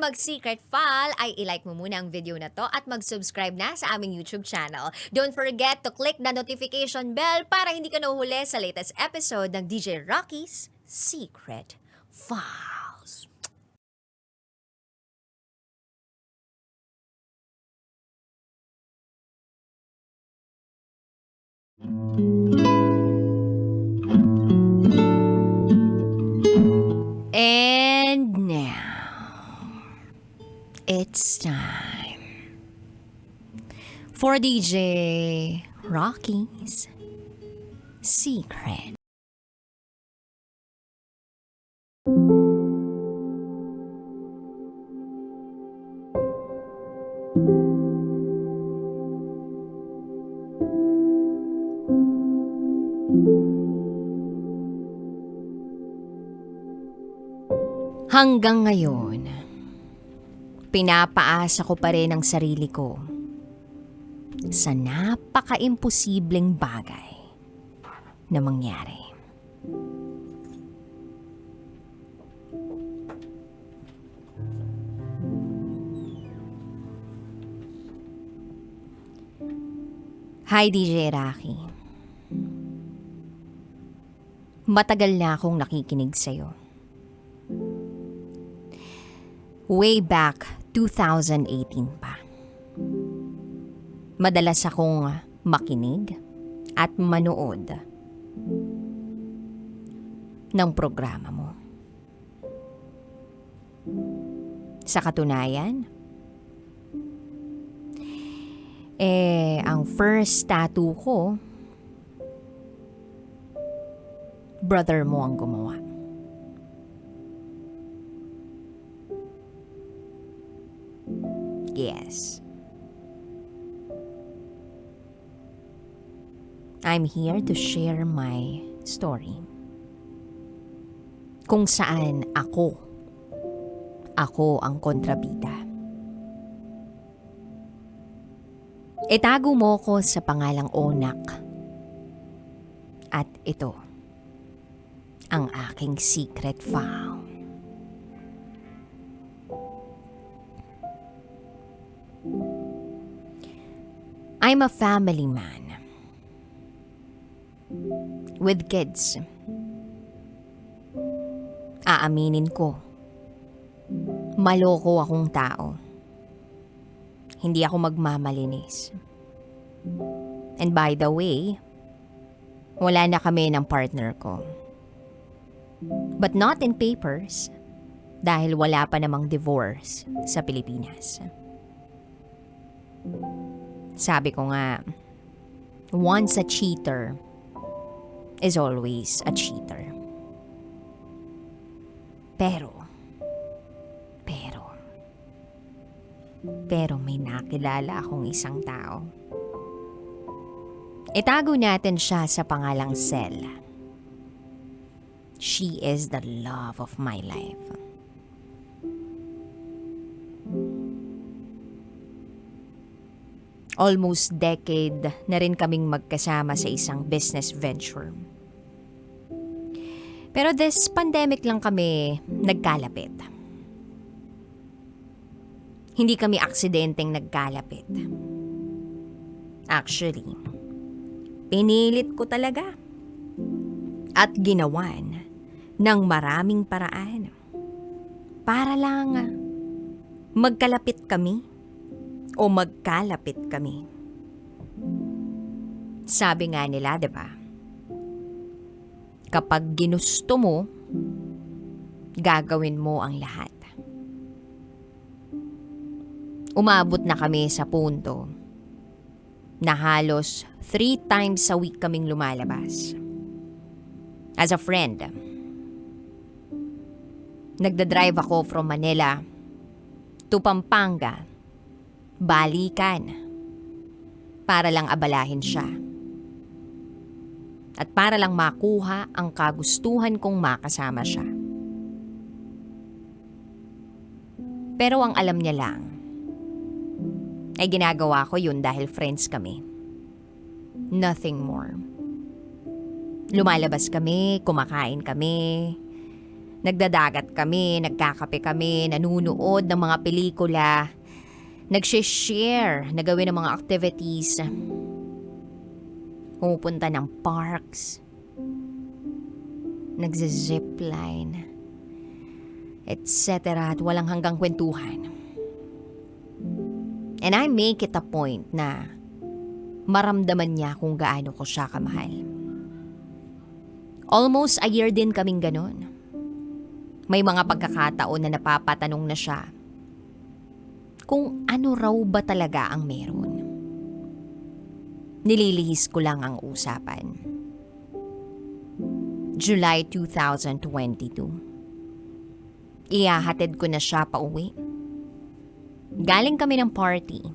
mag-secret file, ay ilike mo muna ang video na to at mag-subscribe na sa aming YouTube channel. Don't forget to click the notification bell para hindi ka nahuhuli sa latest episode ng DJ Rocky's Secret Files. And now, it's time for DJ Rocky's Secret. Hanggang ngayon, pinapaasa ko pa rin ang sarili ko sa napaka-imposibleng bagay na mangyari. Hi DJ Rocky. Matagal na akong nakikinig sa'yo. Way back 2018 pa. Madalas akong makinig at manood ng programa mo. Sa katunayan, ang first tattoo ko, brother mo ang gumawa. Yes. I'm here to share my story. Kung saan ako ang kontrabida. Itago mo ko sa pangalang Onak. At ito, ang aking secret file. I'm a family man with kids. Aaminin ko, maloko akong tao. Hindi ako magmamalinis. And by the way, wala na kami ng partner ko. But not in papers, dahil wala pa namang divorce sa Pilipinas. Sabi ko nga, once a cheater is always a cheater. Pero may nakilala akong isang tao. Itago natin siya sa pangalang Sel. She is the love of my life. Almost decade na rin kaming magkasama sa isang business venture. Pero this pandemic lang kami nagkalapit. Hindi kami aksidenteng nagkalapit. Actually, pinilit ko talaga. At ginawan ng maraming paraan. Para lang magkalapit kami. O magkalapit kami. Sabi nga nila, 'di ba? Kapag ginusto mo, gagawin mo ang lahat. Umabot na kami sa punto na halos 3 times a week kaming lumalabas. As a friend, nagdadrive ako from Manila to Pampanga, balikan, para lang abalahin siya. At para lang makuha ang kagustuhan kong makasama siya. Pero ang alam niya lang, ay ginagawa ko yun dahil friends kami. Nothing more. Lumalabas kami, kumakain kami, Nagdadagat kami, nagkakape kami, nanunood ng mga pelikula, nag-share na gawin ng mga activities, pumupunta ng parks, nagzi-zipline, etc. At walang hanggang kwentuhan. And I make it a point na maramdaman niya kung gaano ko siya kamahal. Almost a year din kaming ganon. May mga pagkakataon na napapatanong na siya kung ano raw ba talaga ang meron. Nililihis ko lang ang usapan. July 2022. Ihahatid ko na siya pauwi. Galing kami ng party.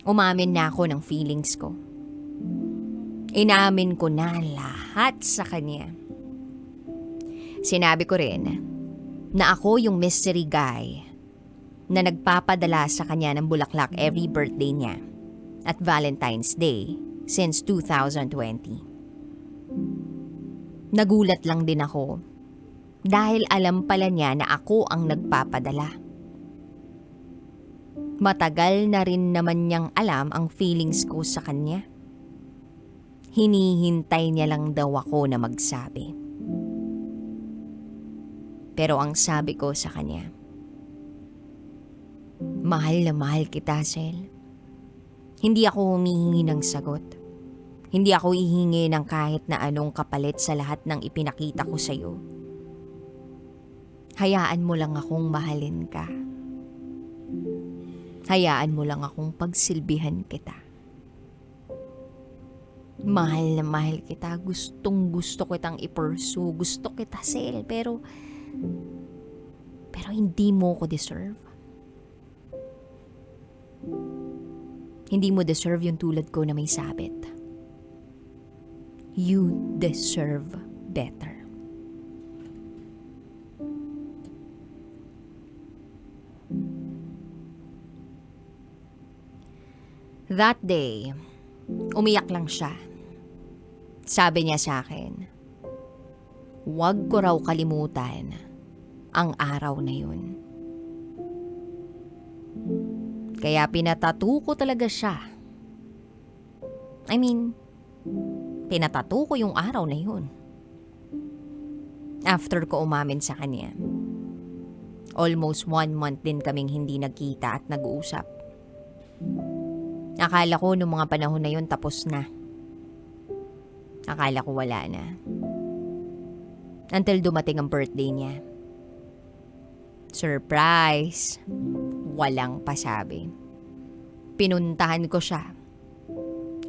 Umamin na ako ng feelings ko. Inamin ko na lahat sa kanya. Sinabi ko rin na ako yung mystery guy na nagpapadala sa kanya ng bulaklak every birthday niya at Valentine's Day since 2020. Nagulat lang din ako dahil alam pala niya na ako ang nagpapadala. Matagal na rin naman niyang alam ang feelings ko sa kanya. Hinihintay niya lang daw ako na magsabi. Pero ang sabi ko sa kanya, mahal na mahal kita, Sel. Hindi ako humihingi ng sagot. Hindi ako ihingi ng kahit na anong kapalit sa lahat ng ipinakita ko sa'yo. Hayaan mo lang akong mahalin ka. Hayaan mo lang akong pagsilbihan kita. Mahal na mahal kita. Gustong gusto kitang i-pursue. Gusto kita, Sel. Pero hindi mo ko deserve. Hindi mo deserve yung tulad ko na may sabit. You deserve better. That day, umiyak lang siya. Sabi niya sa akin, huwag ko raw kalimutan ang araw na yun. Kaya pinatattoo ko talaga siya. Pinatattoo ko yung araw na yun. After ko umamin sa kanya. Almost 1 month din kaming hindi nagkita at nag-uusap. Akala ko nung mga panahon na yun tapos na. Akala ko wala na. Until dumating ang birthday niya. Surprise! Walang pasabi. Pinuntahan ko siya.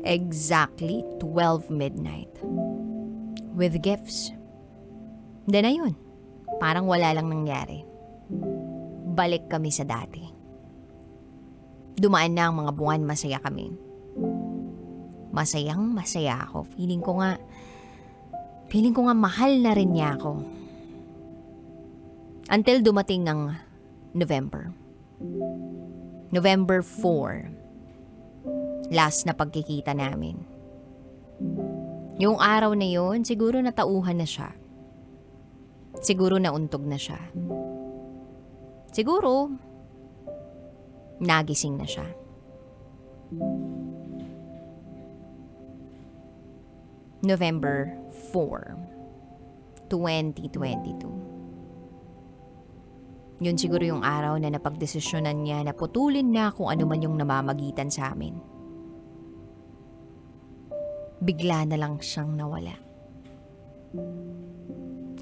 Exactly 12 midnight. With gifts. Then ayun, parang wala lang nangyari. Balik kami sa dati. Dumaan na ang mga buwan, masaya kami. Masayang masaya ako. Feeling ko nga mahal na rin niya ako. Until dumating ng November. November 4. Last na pagkikita namin. Yung araw na yun, siguro natauhan na siya. Siguro nauntog na siya. Siguro nagising na siya. November 4, 2022. Yun siguro yung araw na napagdesisyonan niya na putulin na kung ano man yung namamagitan sa amin. Bigla na lang siyang nawala.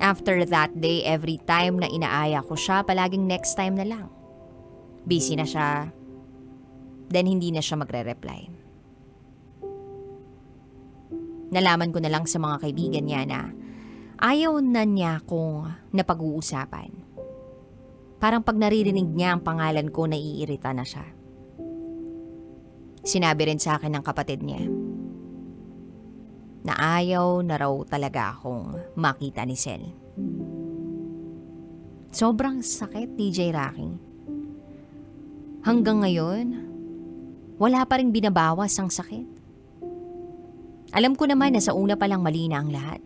After that day, every time na inaaya ko siya, palaging next time na lang. Busy na siya, then hindi na siya magre-reply. Nalaman ko na lang sa mga kaibigan niya na ayaw na niya akong napag-uusapan. Parang pag naririnig niya ang pangalan ko, naiirita na siya. Sinabi rin sa akin ng kapatid niya na ayaw na raw talaga akong makita ni Sel. Sobrang sakit, DJ Rocky. Hanggang ngayon, wala pa rin binabawas ang sakit. Alam ko naman na sa una pa lang mali na ang lahat.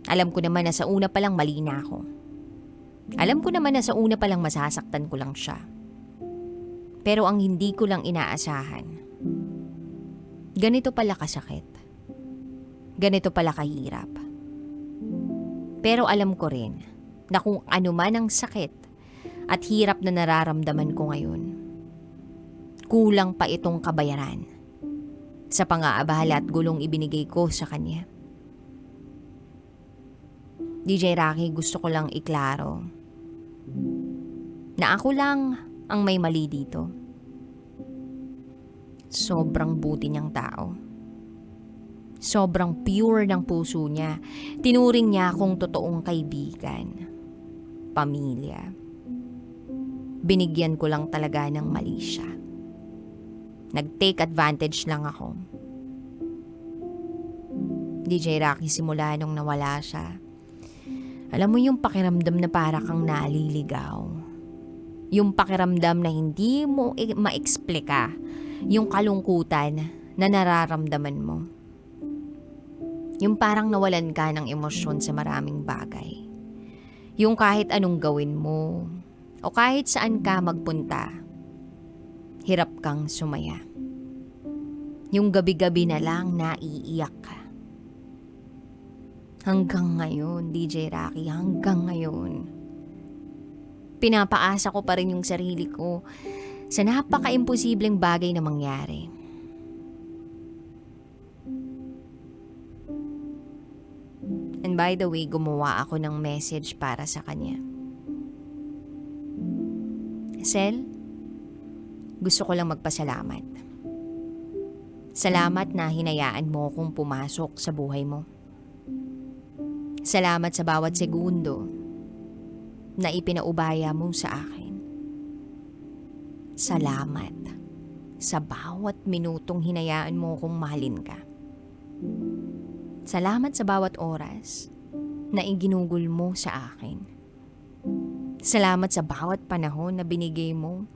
Alam ko naman na sa una pa lang mali na ako. Alam ko naman na sa una pa lang masasaktan ko lang siya. Pero ang hindi ko lang inaasahan, ganito pala kasakit. Ganito pala kahirap. Pero alam ko rin na kung ano man ang sakit at hirap na nararamdaman ko ngayon, kulang pa itong kabayaran sa pang-aabala at gulong ibinigay ko sa kanya. DJ Rocky, gusto ko lang iklaro na ako lang ang may mali dito. Sobrang buti niyang tao. Sobrang pure ng puso niya. Tinuring niya akong totoong kaibigan, pamilya. Binigyan ko lang talaga ng mali siya. Nag-take advantage lang ako. DJ Rocky, simula nung nawala siya, alam mo yung pakiramdam na para kang naliligaw. Yung pakiramdam na hindi mo ma-explika yung kalungkutan na nararamdaman mo. Yung parang nawalan ka ng emosyon sa maraming bagay. Yung kahit anong gawin mo o kahit saan ka magpunta, hirap kang sumaya. Yung gabi-gabi na lang naiiyak ka. Hanggang ngayon, DJ Rocky, hanggang ngayon. Pinapaasa ko pa rin yung sarili ko sa napaka-imposibleng bagay na mangyari. And by the way, gumawa ako ng message para sa kanya. Sel, gusto ko lang magpasalamat. Salamat na hinayaan mo akong pumasok sa buhay mo. Salamat sa bawat segundo na ipinaubaya mo sa akin. Salamat sa bawat minutong hinayaan mo akong mahalin ka. Salamat sa bawat oras na iginugol mo sa akin. Salamat sa bawat panahon na binigay mo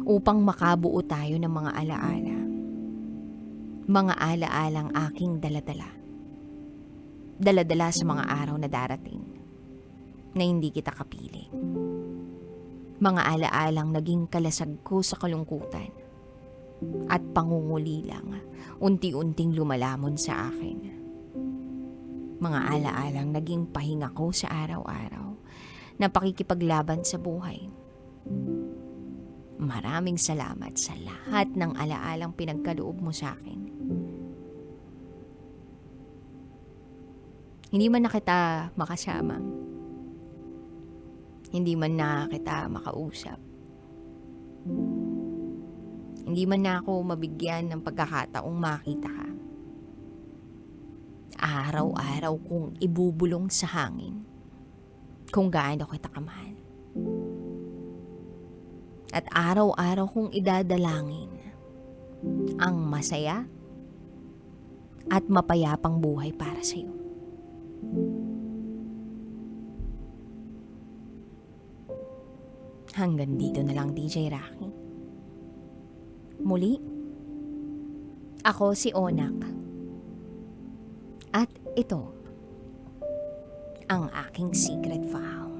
upang makabuo tayo ng mga alaala. Mga alaalang aking daladala. Daladala sa mga araw na darating na hindi kita kapiling. Mga alaalang naging kalasag ko sa kalungkutan at pangungulilang unti-unting lumalamon sa akin. Mga alaalang naging pahinga ko sa araw-araw na pakikipaglaban sa buhay. Maraming salamat sa lahat ng alaalang pinagkaloob mo sa akin. Hindi man na kita makasama. Hindi man na kita makausap. Hindi man na ako mabigyan ng pagkakataong makita ka. Araw-araw kong ibubulong sa hangin kung gaano kita kamahal. At araw-araw kong idadalangin ang masaya at mapayapang buhay para sa iyo. Hanggang dito na lang, DJ Rocky. Muli, ako si Onak. At ito ang aking secret vow.